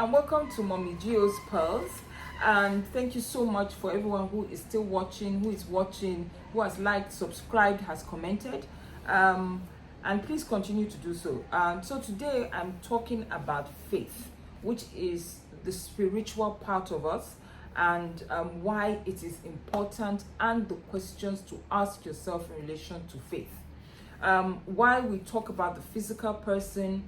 and welcome to Mommy Gio's Pearls. And thank you so much for everyone who is still watching, who has liked, subscribed, has commented. And please continue to do so. So today I'm talking about faith, which is the spiritual part of us, and why it is important, and the questions to ask yourself in relation to faith. While we talk about the physical person,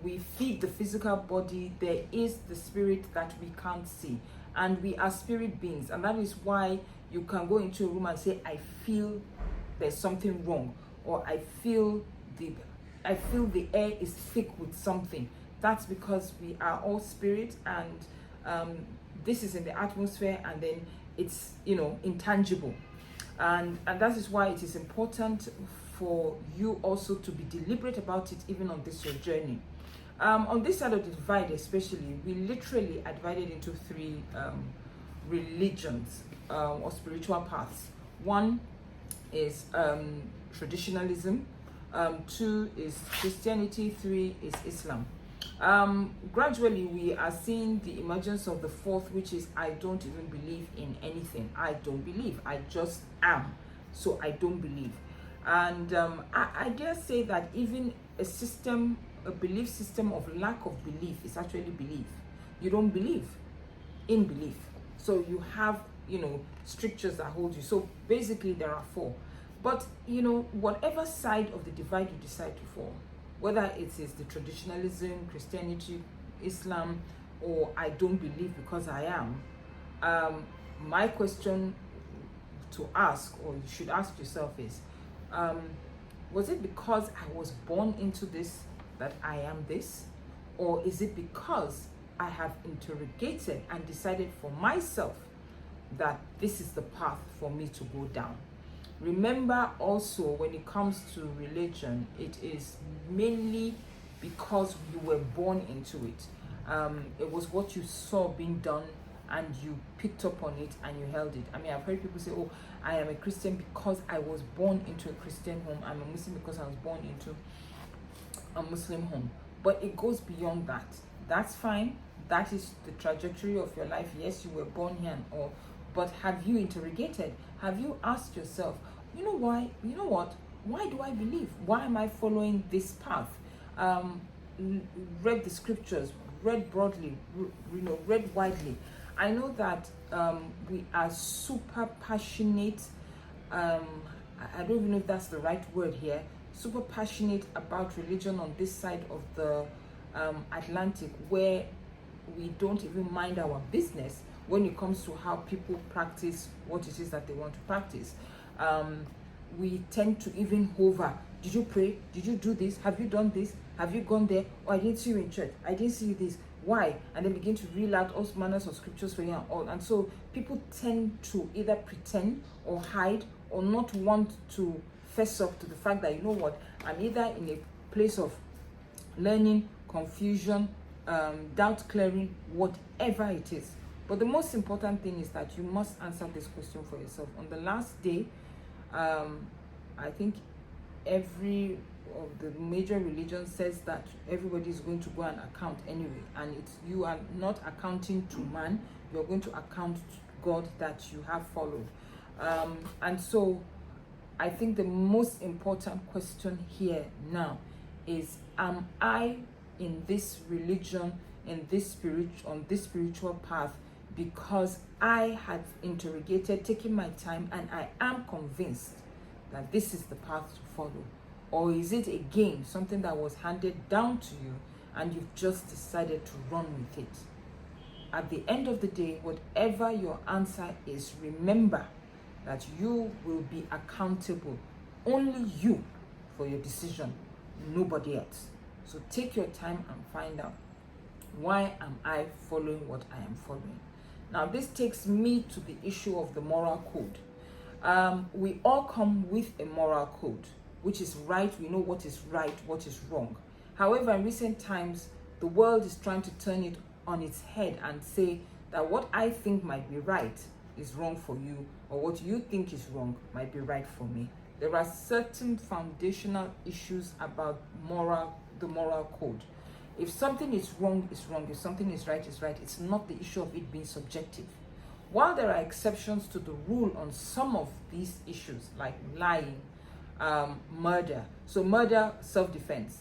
we feed the physical body, there is the spirit that we can't see, and we are spirit beings, and that is why you can go into a room and say, I feel there's something wrong, or I feel the air is thick with something. That's because we are all spirit, and this is in the atmosphere, and then it's intangible, and that is why it is important for you also to be deliberate about it, even on this your journey. On this side of the divide especially, we literally are divided into three religions or spiritual paths. One is traditionalism, two is Christianity, three is Islam. Gradually we are seeing the emergence of the fourth, which is I don't even believe in anything. I don't believe, I just am, so I don't believe. And I dare say that even a belief system of lack of belief is actually belief. You don't believe in belief, so you have strictures that hold you. So basically there are four, but whatever side of the divide you decide to fall, whether it is the traditionalism, Christianity, Islam, or I don't believe because I am, my question to ask, or you should ask yourself, is was it because I was born into this that I am this, or is it because I have interrogated and decided for myself that this is the path for me to go down? Remember also, when it comes to religion, it is mainly because you were born into it. It was what you saw being done, and you picked up on it and you held it. I mean, I've heard people say, oh, I am a Christian because I was born into a Christian home. I'm a Muslim because I was born into a Muslim home. But it goes beyond that. That's fine. That is the trajectory of your life. Yes, you were born here, but have you interrogated? Have you asked yourself, why? You know what? Why do I believe? Why am I following this path? Read the scriptures, read broadly, read widely. I know that we are super passionate. I don't even know if that's the right word here. Super passionate about religion on this side of the Atlantic, where we don't even mind our business when it comes to how people practice what it is that they want to practice. We tend to even hover. Did you pray? Did you do this? Have you done this? Have you gone there? Oh, I didn't see you in church. I didn't see you this. Why? And then begin to reel out all manners of scriptures for you and all. And so people tend to either pretend or hide, or not want to fess up to the fact that, I'm either in a place of learning, confusion, doubt clearing, whatever it is. But the most important thing is that you must answer this question for yourself. On the last day, I think every of the major religions says that everybody is going to go and account anyway, and you are not accounting to man, you're going to account to God that you have followed. And so I think the most important question here now is, am I in this religion, on this spiritual path, because I had interrogated, taken my time, and I am convinced that this is the path to follow? Or is it again something that was handed down to you and you've just decided to run with it? At the end of the day, whatever your answer is, remember that you will be accountable, only you, for your decision, nobody else. So take your time and find out, why am I following what I am following? Now, this takes me to the issue of the moral code. We all come with a moral code, which is right. We know what is right, what is wrong. However, in recent times, the world is trying to turn it on its head and say that what I think might be right is wrong for you, or what you think is wrong might be right for me. There are certain foundational issues about the moral code. If something is wrong, it's wrong. If something is right, it's right. It's not the issue of it being subjective. While there are exceptions to the rule on some of these issues, like lying, murder. So murder, self-defense.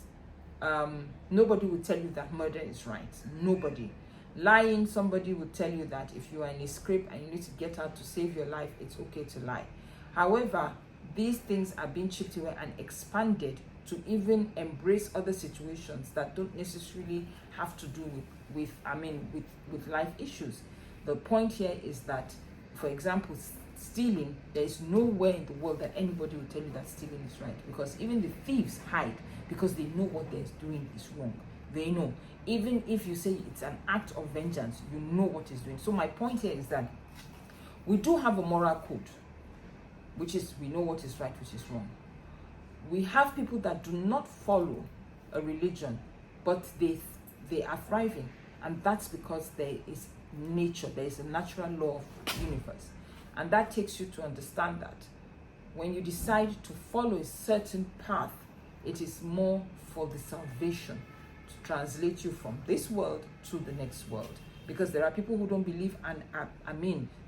Nobody will tell you that murder is right. Nobody. Lying, somebody will tell you that if you are in a scrape and you need to get out to save your life, it's okay to lie. However, these things are being chipped away and expanded to even embrace other situations that don't necessarily have to do with life issues. The point here is that, for example, stealing, there is nowhere in the world that anybody will tell you that stealing is right, because even the thieves hide because they know what they're doing is wrong. They know. Even if you say it's an act of vengeance, you know what is doing. So my point here is that we do have a moral code, which is we know what is right, which is wrong. We have people that do not follow a religion, but they are thriving, and that's because there is nature, there is a natural law of the universe, and that takes you to understand that when you decide to follow a certain path, it is more for the salvation, to translate you from this world to the next world. Because there are people who don't believe, and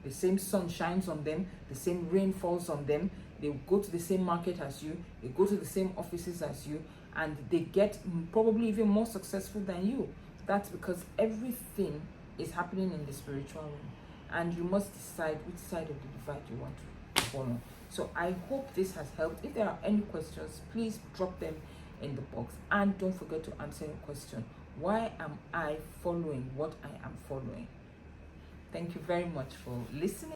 the same sun shines on them, the same rain falls on them, they go to the same market as you, they go to the same offices as you, and they get probably even more successful than you. That's because everything is happening in the spiritual realm, and you must decide which side of the divide you want to follow. So I hope this has helped. If there are any questions, please drop them in the box, and don't forget to answer your question. Why am I following what I am following? Thank you very much for listening.